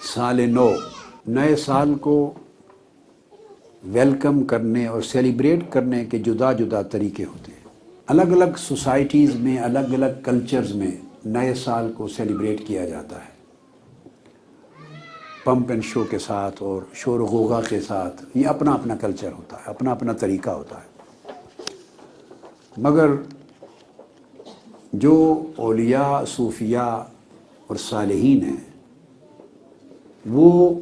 سال نو، نئے سال کو ویلکم کرنے اور سیلیبریٹ کرنے کے جدا جدا طریقے ہوتے ہیں۔ الگ الگ سوسائٹیز میں، الگ الگ کلچرز میں نئے سال کو سیلیبریٹ کیا جاتا ہے، پمپ اینڈ شو کے ساتھ اور شور و غوغا کے ساتھ۔ یہ اپنا اپنا کلچر ہوتا ہے، اپنا اپنا طریقہ ہوتا ہے۔ مگر جو اولیاء، صوفیاء اور صالحین ہیں، وہ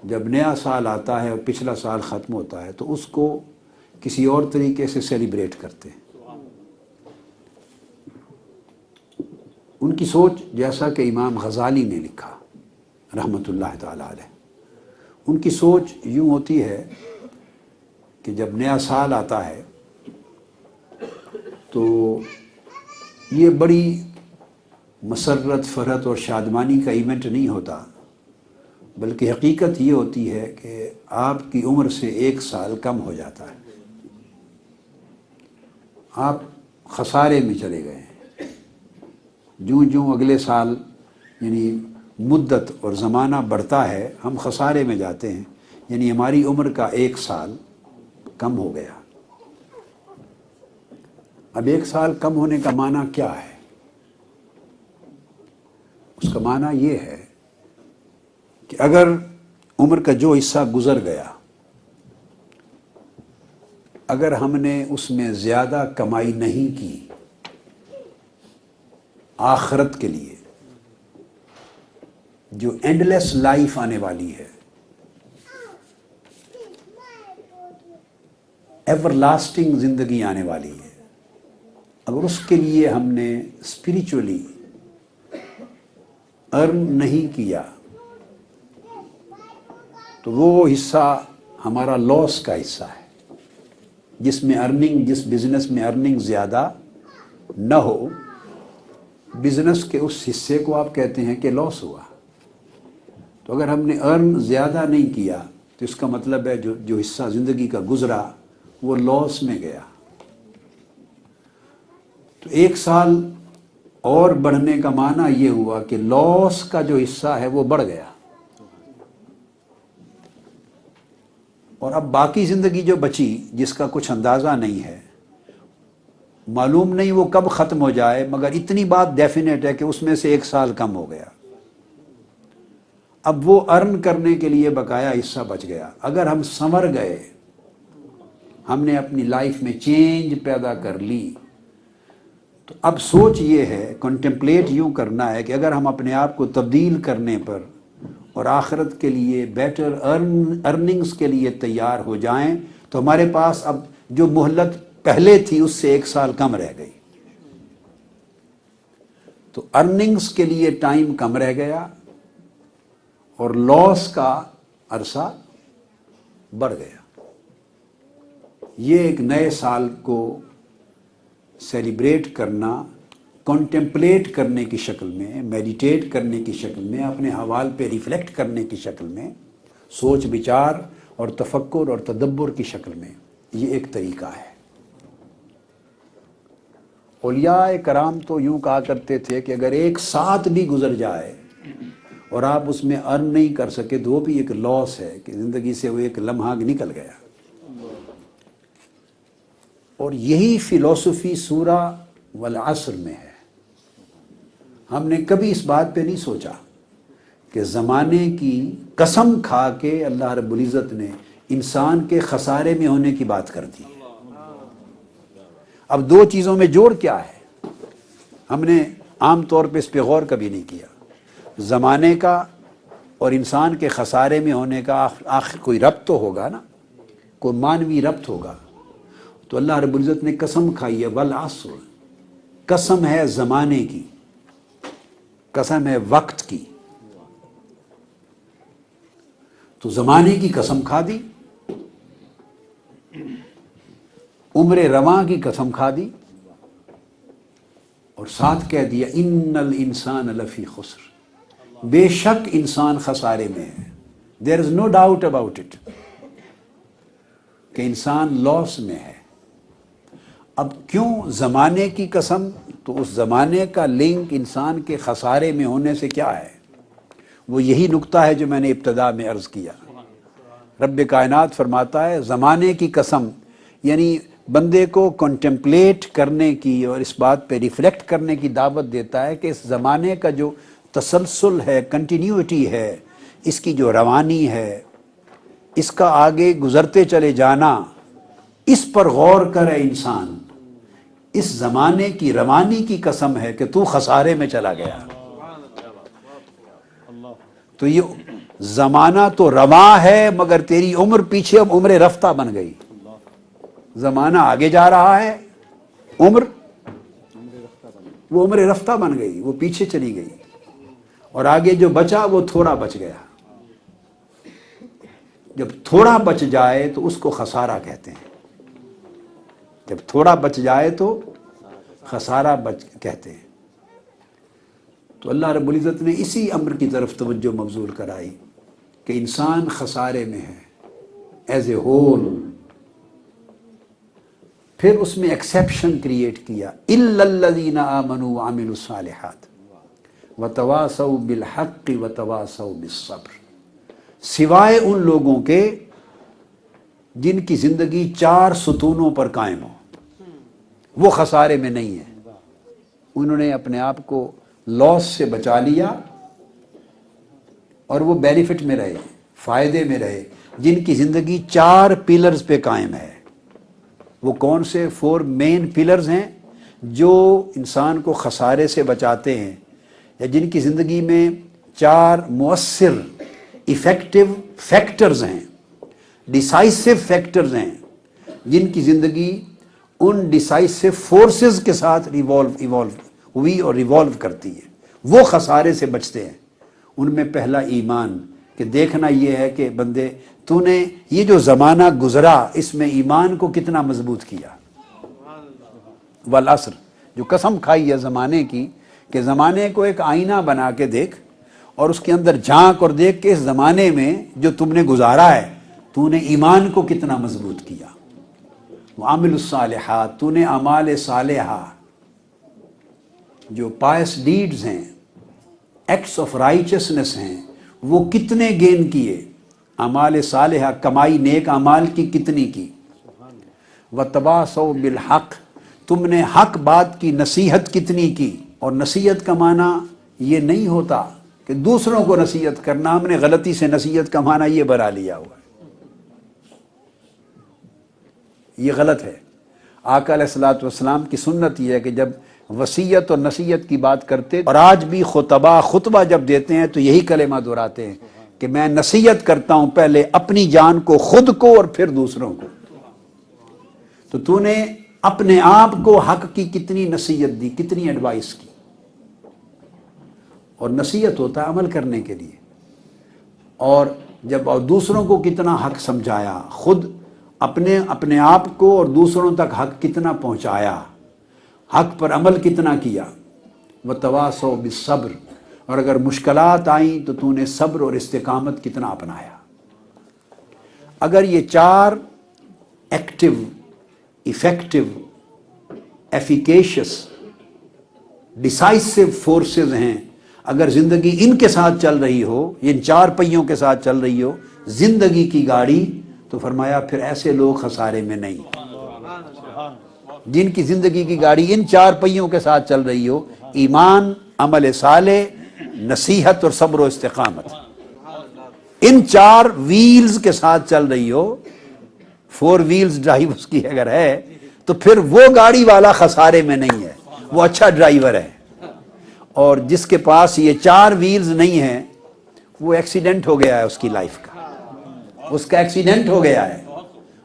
جب نیا سال آتا ہے اور پچھلا سال ختم ہوتا ہے تو اس کو کسی اور طریقے سے سیلیبریٹ کرتے ہیں۔ ان کی سوچ، جیسا کہ امام غزالی نے لکھا رحمۃ اللہ تعالی علیہ، ان کی سوچ یوں ہوتی ہے کہ جب نیا سال آتا ہے تو یہ بڑی مسرت، فرحت اور شادمانی کا ایونٹ نہیں ہوتا، بلکہ حقیقت یہ ہوتی ہے کہ آپ کی عمر سے 1 سال کم ہو جاتا ہے، آپ خسارے میں چلے گئے ہیں۔ جوں جوں اگلے سال یعنی مدت اور زمانہ بڑھتا ہے، ہم خسارے میں جاتے ہیں، یعنی ہماری عمر کا 1 سال کم ہو گیا۔ اب 1 سال کم ہونے کا معنی کیا ہے؟ اس کا معنی یہ ہے کہ اگر عمر کا جو حصہ گزر گیا، اگر ہم نے اس میں زیادہ کمائی نہیں کی آخرت کے لیے، جو اینڈ لیس لائف آنے والی ہے، ایور لاسٹنگ زندگی آنے والی ہے، اگر اس کے لیے ہم نے اسپریچولی ارن نہیں کیا تو وہ حصہ ہمارا لاس کا حصہ ہے۔ جس بزنس میں ارننگ زیادہ نہ ہو، بزنس کے اس حصے کو آپ کہتے ہیں کہ لاس ہوا۔ تو اگر ہم نے ارن زیادہ نہیں کیا تو اس کا مطلب ہے جو حصہ زندگی کا گزرا وہ لاس میں گیا۔ تو 1 سال اور بڑھنے کا معنی یہ ہوا کہ لاس کا جو حصہ ہے وہ بڑھ گیا، اور اب باقی زندگی جو بچی، جس کا کچھ اندازہ نہیں ہے، معلوم نہیں وہ کب ختم ہو جائے، مگر اتنی بات ڈیفینیٹ ہے کہ اس میں سے 1 سال کم ہو گیا۔ اب وہ ارن کرنے کے لیے بقایا حصہ بچ گیا۔ اگر ہم سنور گئے، ہم نے اپنی لائف میں چینج پیدا کر لی، تو اب سوچ یہ ہے، کنٹمپلیٹ یوں کرنا ہے کہ اگر ہم اپنے آپ کو تبدیل کرنے پر اور آخرت کے لیے بیٹر ارننگز کے لیے تیار ہو جائیں تو ہمارے پاس اب جو مہلت پہلے تھی اس سے 1 سال کم رہ گئی۔ تو ارننگز کے لیے ٹائم کم رہ گیا اور لاس کا عرصہ بڑھ گیا۔ یہ ایک نئے سال کو سیلیبریٹ کرنا، کنٹمپلیٹ کرنے کی شکل میں، میڈیٹیٹ کرنے کی شکل میں، اپنے حوال پہ ریفلیکٹ کرنے کی شکل میں، سوچ بچار اور تفکر اور تدبر کی شکل میں، یہ ایک طریقہ ہے۔ اولیاء کرام تو یوں کہا کرتے تھے کہ اگر 1 ساتھ بھی گزر جائے اور آپ اس میں ارن نہیں کر سکے تو وہ بھی ایک لاس ہے، کہ زندگی سے وہ ایک لمحہ نکل گیا۔ اور یہی فلسفی سورہ والعصر میں ہے۔ ہم نے کبھی اس بات پہ نہیں سوچا کہ زمانے کی قسم کھا کے اللہ رب العزت نے انسان کے خسارے میں ہونے کی بات کر دی۔ اب 2 چیزوں میں جوڑ کیا ہے؟ ہم نے عام طور پہ اس پہ غور کبھی نہیں کیا۔ زمانے کا اور انسان کے خسارے میں ہونے کا آخر کوئی ربط تو ہوگا نا، کوئی مانوی ربط ہوگا۔ تو اللہ رب العزت نے قسم کھائی ہے، والعصر، قسم ہے زمانے کی، قسم ہے وقت کی۔ تو زمانے کی قسم کھا دی، عمر رواں کی قسم کھا دی، اور ساتھ کہہ دیا ان الانسان لفی خسر، بے شک انسان خسارے میں ہے۔ دیر از نو ڈاؤٹ اباؤٹ اٹ کہ انسان لاس میں ہے۔ اب کیوں زمانے کی قسم؟ تو اس زمانے کا لنک انسان کے خسارے میں ہونے سے کیا ہے؟ وہ یہی نقطہ ہے جو میں نے ابتدا میں عرض کیا۔ رب کائنات فرماتا ہے زمانے کی قسم، یعنی بندے کو کنٹمپلیٹ کرنے کی اور اس بات پہ ریفلیکٹ کرنے کی دعوت دیتا ہے کہ اس زمانے کا جو تسلسل ہے، کنٹینیوٹی ہے، اس کی جو روانی ہے، اس کا آگے گزرتے چلے جانا، اس پر غور کرے انسان۔ اس زمانے کی روانی کی قسم ہے کہ تو خسارے میں چلا گیا۔ تو یہ زمانہ تو رواں ہے، مگر تیری عمر پیچھے اب عمر رفتہ بن گئی۔ زمانہ آگے جا رہا ہے، عمر وہ عمر رفتہ بن گئی، وہ پیچھے چلی گئی، اور آگے جو بچا وہ تھوڑا بچ گیا۔ جب تھوڑا بچ جائے تو اس کو خسارہ کہتے ہیں، جب تھوڑا بچ جائے تو خسارہ کہتے ہیں۔ تو اللہ رب العزت نے اسی امر کی طرف توجہ مبذول کرائی کہ انسان خسارے میں ہے ایز اے ہول۔ پھر اس میں ایکسیپشن کریٹ کیا، الا الذین آمنوا وعملوا الصالحات وتواصوا بالحق وتواصوا بالصبر، سوائے ان لوگوں کے جن کی زندگی 4 ستونوں پر قائم ہو، وہ خسارے میں نہیں ہے۔ انہوں نے اپنے آپ کو لاس سے بچا لیا اور وہ بینیفٹ میں رہے، فائدے میں رہے، جن کی زندگی 4 پلرز پہ قائم ہے۔ وہ کون سے 4 مین پلرز ہیں جو انسان کو خسارے سے بچاتے ہیں، یا جن کی زندگی میں 4 مؤثر ایفیکٹو فیکٹرز ہیں، ڈیسائسو فیکٹرز ہیں، جن کی زندگی ان ڈیسائسو فورسز کے ساتھ ایوالو ہوئی اور ریوالو کرتی ہے، وہ خسارے سے بچتے ہیں۔ ان میں پہلا ایمان، کہ دیکھنا یہ ہے کہ بندے تو نے یہ جو زمانہ گزرا اس میں ایمان کو کتنا مضبوط کیا۔ والعصر، جو قسم کھائی ہے زمانے کی کہ زمانے کو ایک آئینہ بنا کے دیکھ اور اس کے اندر جھانک اور دیکھ کہ اس زمانے میں جو تم نے گزارا ہے تو نے ایمان کو کتنا مضبوط کیا۔ وعمل الصالحات، تو نے اعمال صالحہ جو پائس ڈیڈز ہیں، ایکٹس آف رائچسنس ہیں، وہ کتنے گین کیے۔ اعمال صالحہ، کمائی نیک اعمال کی کتنی کی۔ وتواصوا بالحق، تم نے حق بات کی نصیحت کتنی کی۔ اور نصیحت کا معنی یہ نہیں ہوتا کہ دوسروں کو نصیحت کرنا، ہم نے غلطی سے نصیحت کا معنی یہ بنا لیا ہوا ہے، یہ غلط ہے۔ آقا علیہ الصلوۃ والسلام کی سنت یہ ہے کہ جب وصیت اور نصیحت کی بات کرتے، اور آج بھی خطبہ جب دیتے ہیں تو یہی کلمہ دہراتے ہیں کہ میں نصیحت کرتا ہوں پہلے اپنی جان کو، خود کو، اور پھر دوسروں کو۔ تو نے اپنے آپ کو حق کی کتنی نصیحت دی، کتنی ایڈوائس کی۔ اور نصیحت ہوتا ہے عمل کرنے کے لیے، اور جب دوسروں کو کتنا حق سمجھایا، خود اپنے آپ کو اور دوسروں تک حق کتنا پہنچایا، حق پر عمل کتنا کیا۔ وتواصوا بالصبر، اور اگر مشکلات آئیں تو نے صبر اور استقامت کتنا اپنایا۔ اگر یہ 4 ایکٹیو، ایفیکٹو، ایفیکیشس، ڈیسائسو فورسز ہیں، اگر زندگی ان کے ساتھ چل رہی ہو، ان 4 پہیوں کے ساتھ چل رہی ہو زندگی کی گاڑی، تو فرمایا پھر ایسے لوگ خسارے میں نہیں۔ جن کی زندگی کی گاڑی ان 4 پہیوں کے ساتھ چل رہی ہو، ایمان، عمل صالح، نصیحت اور صبر و استقامت، ان 4 ویلز کے ساتھ چل رہی ہو، 4 ویلز ڈرائیو اس کی اگر ہے، تو پھر وہ گاڑی والا خسارے میں نہیں ہے، وہ اچھا ڈرائیور ہے۔ اور جس کے پاس یہ 4 ویلز نہیں ہیں، وہ ایکسیڈنٹ ہو گیا ہے اس کی لائف کا، اس کا ایکسیڈنٹ ہو گیا ہے،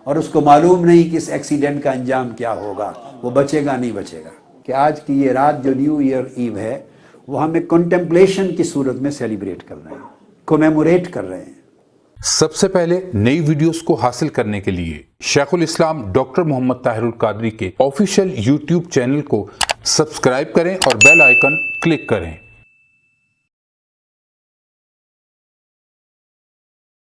اور اس کو معلوم نہیں کہ اس ایکسیڈنٹ کا انجام کیا ہوگا، وہ بچے گا نہیں بچے گا۔ کہ آج کی یہ رات جو نیو ایئر ایو ہے، وہ ہم ایک کنٹمپلیشن کی صورت میں سیلیبریٹ کر رہے ہیں، کومیموریٹ کر رہے ہیں۔ سب سے پہلے نئی ویڈیوز کو حاصل کرنے کے لیے شیخ الاسلام ڈاکٹر محمد طاہر القادری کے آفیشیل یوٹیوب چینل کو سبسکرائب کریں اور بیل آئیکن کلک کریں۔